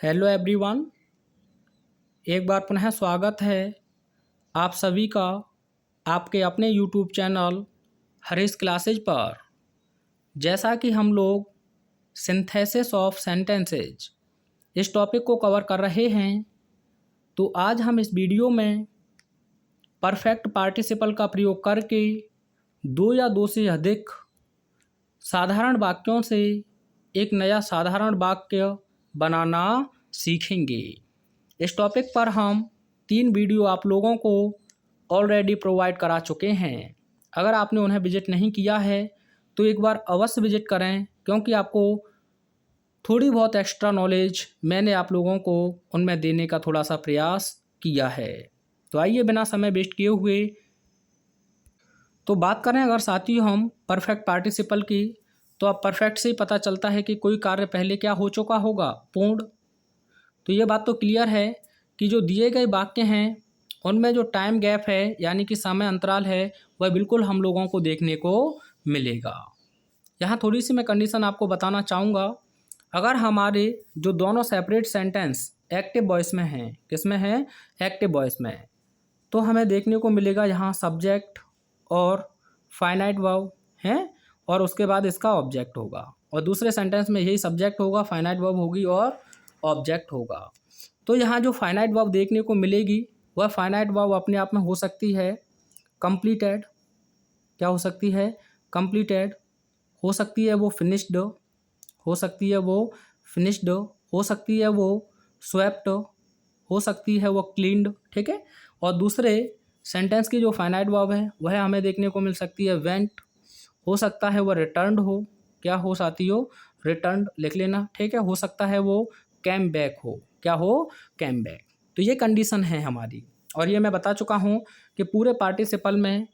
Hello everyone, एक बार पुनः स्वागत है आप सभी का आपके अपने यूट्यूब चैनल हरीश क्लासेज पर। जैसा कि हम लोग सिंथेसिस ऑफ सेंटेंसेज इस टॉपिक को कवर कर रहे हैं, तो आज हम इस वीडियो में परफेक्ट पार्टिसिपल का प्रयोग करके दो या दो से अधिक साधारण वाक्यों से एक नया साधारण वाक्य बनाना सीखेंगे। इस टॉपिक पर हम 3 वीडियो आप लोगों को ऑलरेडी प्रोवाइड करा चुके हैं। अगर आपने उन्हें विजिट नहीं किया है तो एक बार अवश्य विजिट करें, क्योंकि आपको थोड़ी बहुत एक्स्ट्रा नॉलेज मैंने आप लोगों को उनमें देने का थोड़ा सा प्रयास किया है। तो आइए बिना समय वेस्ट किए हुए तो बात करें अगर साथियों हम परफेक्ट पार्टिसिपल की, तो अब परफेक्ट से ही पता चलता है कि कोई कार्य पहले क्या हो चुका होगा, पूर्ण। तो ये बात तो क्लियर है कि जो दिए गए वाक्य हैं उनमें जो टाइम गैप है यानी कि समय अंतराल है वह बिल्कुल हम लोगों को देखने को मिलेगा। यहाँ थोड़ी सी मैं कंडीशन आपको बताना चाहूँगा। अगर हमारे जो दोनों सेपरेट सेंटेंस एक्टिव वॉइस में हैं, किस में हैं, एक्टिव वॉइस में, तो हमें देखने को मिलेगा यहाँ सब्जेक्ट और फाइनाइट वर्ब हैं और उसके बाद इसका ऑब्जेक्ट होगा, और दूसरे सेंटेंस में यही सब्जेक्ट होगा, फाइनाइट वर्ब होगी और ऑब्जेक्ट होगा। तो यहाँ जो फाइनाइट वर्ब देखने को मिलेगी वह फाइनाइट वर्ब अपने आप में हो सकती है कंप्लीटेड, क्या हो सकती है, कंप्लीटेड, हो सकती है वो फिनिश्ड, हो सकती है वो फिनिश्ड, हो सकती है वो स्वेप्ट, हो सकती है वो क्लीन्ड, ठीक है। और दूसरे सेंटेंस की जो फाइनाइट वर्ब है वह हमें देखने को मिल सकती है वेंट, हो सकता है वो रिटर्न्ड हो, क्या हो साथियों, रिटर्न्ड लिख लेना, ठीक है। हो सकता है वो कैम बैक हो, क्या हो, कैम बैक। तो ये कंडीशन है हमारी, और ये मैं बता चुका हूँ कि पूरे पार्टिसिपल में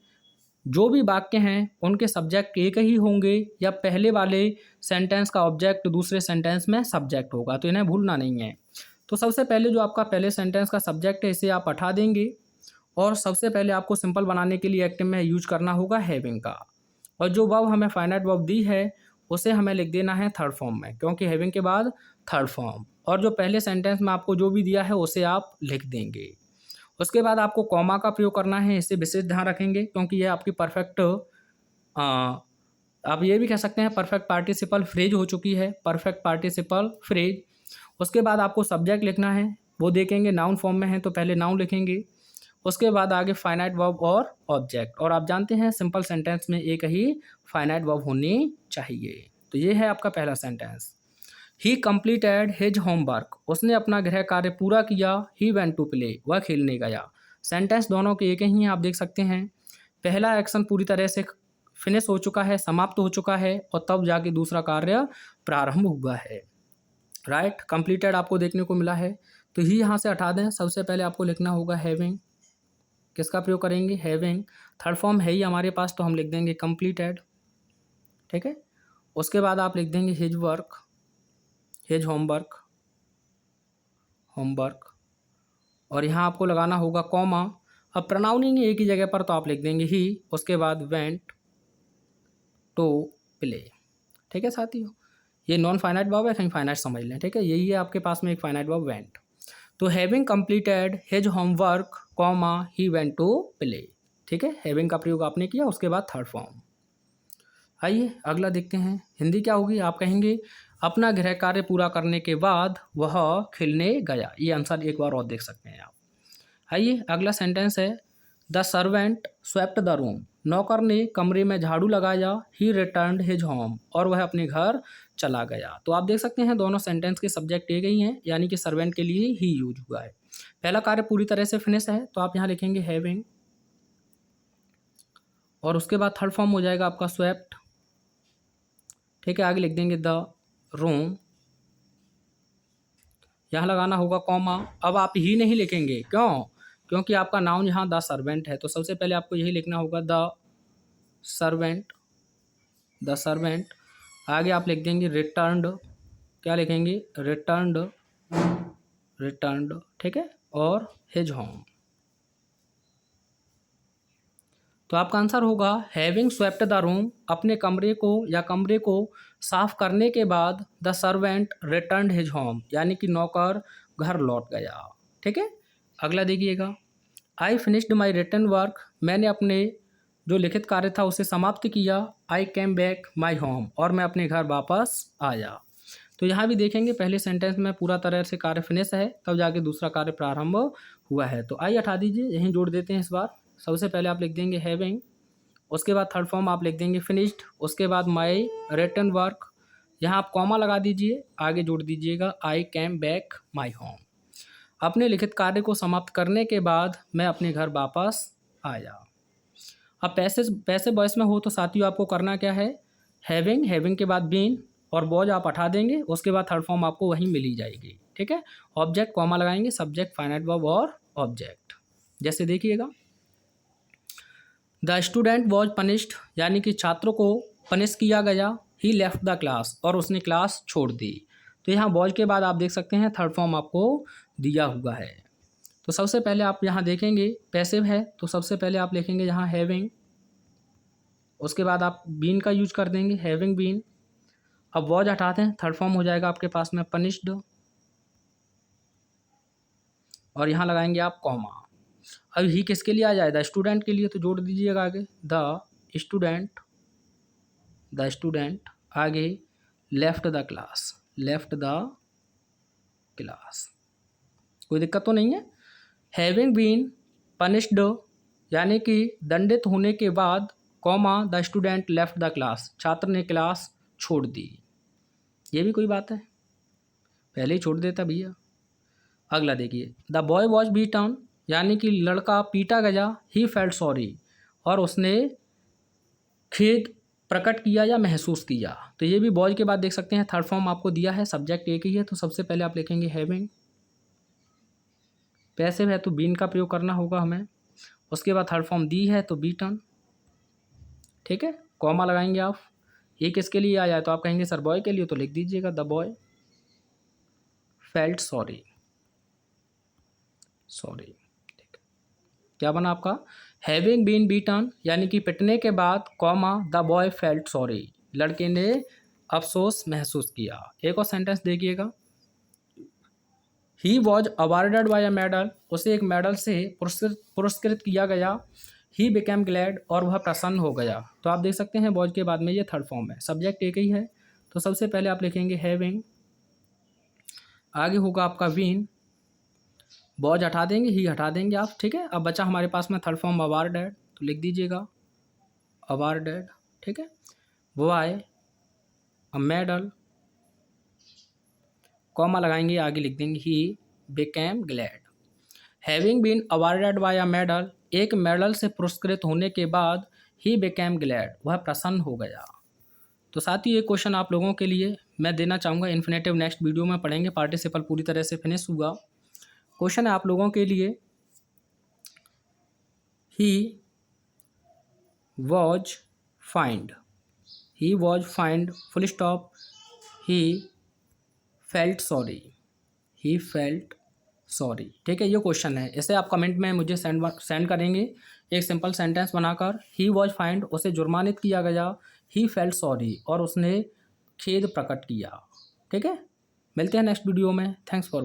जो भी वाक्य हैं उनके सब्जेक्ट एक ही होंगे या पहले वाले सेंटेंस का ऑब्जेक्ट दूसरे सेंटेंस में सब्जेक्ट होगा, तो इन्हें भूलना नहीं है। तो सबसे पहले जो आपका पहले सेंटेंस का सब्जेक्ट है इसे आप हटा देंगे, और सबसे पहले आपको सिंपल बनाने के लिए एक्टिव में यूज करना होगा हैविंग का, और जो वर्ब हमें फाइनाइट वर्ब दी है उसे हमें लिख देना है थर्ड फॉर्म में, क्योंकि हैविंग के बाद थर्ड फॉर्म, और जो पहले सेंटेंस में आपको जो भी दिया है उसे आप लिख देंगे। उसके बाद आपको कॉमा का प्रयोग करना है, इसे विशेष ध्यान रखेंगे क्योंकि यह आपकी परफेक्ट, आप ये भी कह सकते हैं परफेक्ट पार्टिसिपल फ्रेज हो चुकी है, परफेक्ट पार्टिसिपल फ्रेज। उसके बाद आपको सब्जेक्ट लिखना है, वो देखेंगे नाउन फॉर्म में है तो पहले नाउन लिखेंगे, उसके बाद आगे फाइनाइट वर्ब और ऑब्जेक्ट, और आप जानते हैं सिंपल सेंटेंस में एक ही फाइनाइट वर्ब होनी चाहिए। तो ये है आपका पहला सेंटेंस। ही कंप्लीटेड हिज होमवर्क, उसने अपना गृह कार्य पूरा किया। ही वेंट टू प्ले, वह खेलने गया। सेंटेंस दोनों के एक ही हैं, आप देख सकते हैं। पहला एक्शन पूरी तरह से फिनिश हो चुका है, समाप्त हो चुका है, और तब जाके दूसरा कार्य प्रारंभ हुआ है। राइट, कंप्लीटेड आपको देखने को मिला है, तो ही यहाँ से हटा दें। सबसे पहले आपको लिखना होगा हैविंग, किसका प्रयोग करेंगे, हैविंग। थर्ड फॉर्म है ही हमारे पास तो हम लिख देंगे कंप्लीटेड, ठीक है। उसके बाद आप लिख देंगे his work, his homework, homework, और यहाँ आपको लगाना होगा कॉमा। अब प्रोनाउनिंग एक ही जगह पर तो आप लिख देंगे ही, उसके बाद वेंट टू प्ले, ठीक है साथियों। ये नॉन फाइनाइट वर्ब है, कहीं फाइनाइट समझ लें, ठीक है। यही है आपके पास में एक फाइनाइट वर्ब वेंट। तो having completed his homework comma he went to play, ठीक है। हैविंग का प्रयोग आपने किया, उसके बाद थर्ड फॉर्म। आइए अगला देखते हैं, हिंदी क्या होगी। आप कहेंगे अपना गृह कार्य पूरा करने के बाद वह खेलने गया। ये आंसर एक बार और देख सकते हैं आप। आइए अगला सेंटेंस है the servant swept the room, नौकर ने कमरे में झाड़ू लगाया। ही रिटर्न्ड हिज होम, और वह अपने घर चला गया। तो आप देख सकते हैं दोनों सेंटेंस के सब्जेक्ट एक ही हैं, यानी कि सर्वेंट के लिए ही यूज हुआ है। पहला कार्य पूरी तरह से फिनिश है तो आप यहाँ लिखेंगे हैविंग, और उसके बाद थर्ड फॉर्म हो जाएगा आपका स्वेप्ट, ठीक है। आगे लिख देंगे द रूम, यहाँ लगाना होगा कॉमा। अब आप ही नहीं लिखेंगे, क्यों, क्योंकि आपका नाउन यहाँ द सर्वेंट है, तो सबसे पहले आपको यही लिखना होगा द सर्वेंट, द सर्वेंट। आगे आप लिख देंगे रिटर्न्ड, क्या लिखेंगे, रिटर्न्ड, रिटर्न्ड, ठीक है, और हिज होम। तो आपका आंसर होगा हैविंग स्वेप्ट द रूम, अपने कमरे को या कमरे को साफ करने के बाद the servant return his home, यानी कि नौकर घर लौट गया। ठीक है, अगला देखिएगा, I finished my written work, मैंने अपने जो लिखित कार्य था उसे समाप्त किया। I came back my home, और मैं अपने घर वापस आया। तो यहाँ भी देखेंगे पहले सेंटेंस में पूरा तरह से कार्य फिनिश है, तब जाके दूसरा कार्य प्रारंभ हुआ है। तो आई हटा दीजिए, यहीं जोड़ देते हैं इस बार। सबसे पहले आप लिख देंगे हैविंग, उसके बाद थर्ड फॉर्म आप लिख देंगे फिनिश्ड, उसके बाद माई रिटन वर्क, यहाँ आप कॉमा लगा दीजिए, आगे जोड़ दीजिएगा आई कैम बैक माई होम। अपने लिखित कार्य को समाप्त करने के बाद मैं अपने घर वापस आया। अब पैसे वॉइस में हो तो साथियों आपको करना क्या है, हैविंग के बाद बीन और वॉज आप हटा देंगे, उसके बाद थर्ड फॉर्म आपको वहीं मिल ही जाएगी। ठीक है, ऑब्जेक्ट कॉमा लगाएंगे, सब्जेक्ट फाइनाइट वर्ब और ऑब्जेक्ट। जैसे देखिएगा, द स्टूडेंट वॉज पनिश्ड, यानी कि छात्र को पनिश किया गया। ही लेफ्ट द क्लास, और उसने क्लास छोड़ दी। तो यहाँ वॉज के बाद आप देख सकते हैं थर्ड फॉर्म आपको दिया हुआ है। तो सबसे पहले आप यहाँ देखेंगे पैसिव है, तो सबसे पहले आप लिखेंगे यहाँ हैविंग, उसके बाद आप बीन का यूज कर देंगे, हैविंग बीन। अब वॉज हटाते हैं, थर्ड फॉर्म हो जाएगा आपके पास में पनिश्ड, और यहाँ लगाएंगे आप कॉमा। अब ही किसके लिए आ जाए, द स्टूडेंट के लिए, तो जोड़ दीजिएगा आगे द स्टूडेंट, आगे लेफ्ट द क्लास, कोई दिक्कत तो नहीं है। हैविंग बीन पनिश्ड, यानी कि दंडित होने के बाद, comma the student left the class, छात्र ने क्लास छोड़ दी। ये भी कोई बात है, पहले ही छोड़ देता भैया। अगला देखिए, द बॉय वॉज बीटन, यानी कि लड़का पीटा गया। ही फेल्ट सॉरी, और उसने खेद प्रकट किया या महसूस किया। तो ये भी बॉय के बाद देख सकते हैं थर्ड फॉर्म आपको दिया है, सब्जेक्ट एक ही है। तो सबसे पहले आप लिखेंगे हैविंग, पैसिव है तो बीन का प्रयोग करना होगा हमें, उसके बाद थर्ड फॉर्म दी है तो बीटन। ठीक है, कॉमा लगाएंगे आप। ये किसके लिए आया है, तो आप कहेंगे सर बॉय के लिए, तो लिख दीजिएगा द बॉय फेल्ट सॉरी। ठीक है, क्या बना आपका, हैविंग बीन बीटन, यानी कि पिटने के बाद, comma the boy felt sorry, लड़के ने अफसोस महसूस किया। एक और सेंटेंस देखिएगा, he was awarded by a medal, उसे एक मेडल से पुरस्कृत किया गया। ही बिकेम ग्लैड, और वह प्रसन्न हो गया। तो आप देख सकते हैं वॉज के बाद में ये थर्ड फॉर्म है, सब्जेक्ट एक ही है। तो सबसे पहले आप लिखेंगे हैविंग, आगे होगा आपका बीन, वॉज हटा देंगे, ही हटा देंगे आप। ठीक है, अब बचा हमारे पास में थर्ड फॉर्म अवार्डेड, तो लिख दीजिएगा अवार्डेड। ठीक है, बाय अ मेडल, कॉमा लगाएंगे, आगे लिख देंगे he became glad. Having been awarded by a medal, एक मेडल से पुरस्कृत होने के बाद, ही बिकेम ग्लैड, वह प्रसन्न हो गया। तो साथ ही ये क्वेश्चन आप लोगों के लिए मैं देना चाहूँगा, इन्फिनेटिव नेक्स्ट वीडियो में पढ़ेंगे, पार्टिसिपल पूरी तरह से फिनिश हुआ। क्वेश्चन है आप लोगों के लिए, he was find full stop, he felt sorry. ठीक है, ये क्वेश्चन है, इसे आप कमेंट में मुझे सेंड करेंगे एक सिंपल सेंटेंस बनाकर। ही वॉज फाइंड, उसे जुर्मानित किया गया। ही फेल्ट सॉरी, और उसने खेद प्रकट किया। ठीक है, मिलते हैं नेक्स्ट वीडियो में। Thanks for watching.